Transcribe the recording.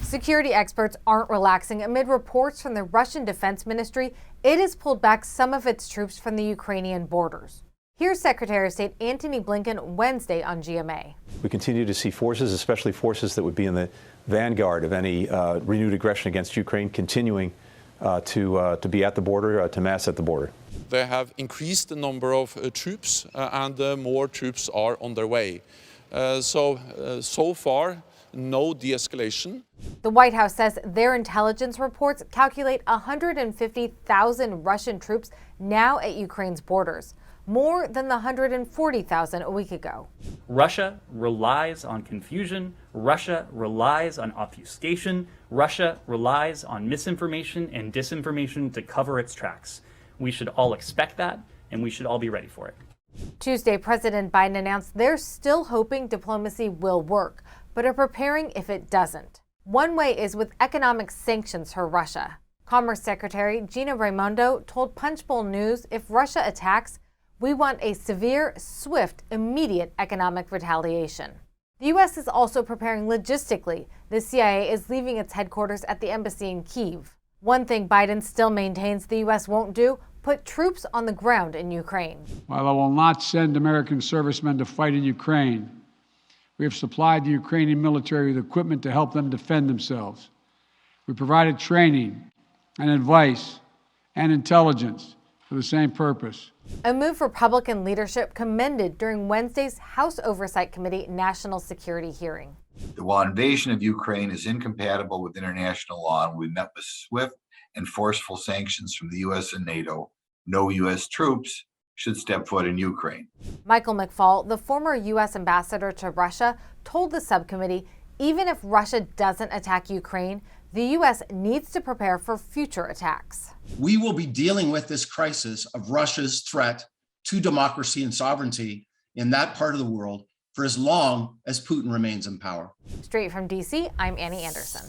Security experts aren't relaxing amid reports from the Russian Defense Ministry it has pulled back some of its troops from the Ukrainian borders. Here's Secretary of State Antony Blinken Wednesday on GMA. We continue to see forces, especially forces that would be in the vanguard of any renewed aggression against Ukraine, continuing to be at the border, to mass at the border. They have increased the number of troops and more troops are on their way. So far, no de-escalation. The White House says their intelligence reports calculate 150,000 Russian troops now at Ukraine's borders, more than the 140,000 a week ago. Russia relies on confusion. Russia relies on obfuscation. Russia relies on misinformation and disinformation to cover its tracks. We should all expect that, and we should all be ready for it. Tuesday, President Biden announced they're still hoping diplomacy will work, but are preparing if it doesn't. One way is with economic sanctions for Russia. Commerce Secretary Gina Raimondo told Punchbowl News if Russia attacks, we want a severe, swift, immediate economic retaliation. The U.S. is also preparing logistically. The CIA is leaving its headquarters at the embassy in Kyiv. One thing Biden still maintains the U.S. won't do, put troops on the ground in Ukraine. While I will not send American servicemen to fight in Ukraine, we have supplied the Ukrainian military with equipment to help them defend themselves. We provided training and advice and intelligence for the same purpose. A move Republican leadership commended during Wednesday's House Oversight Committee National Security hearing. While invasion of Ukraine is incompatible with international law and we met with swift and forceful sanctions from the U.S. and NATO, no U.S. troops should step foot in Ukraine. Michael McFaul, the former U.S. ambassador to Russia, told the subcommittee even if Russia doesn't attack Ukraine, the U.S. needs to prepare for future attacks. We will be dealing with this crisis of Russia's threat to democracy and sovereignty in that part of the world for as long as Putin remains in power. Straight from D.C., I'm Annie Anderson.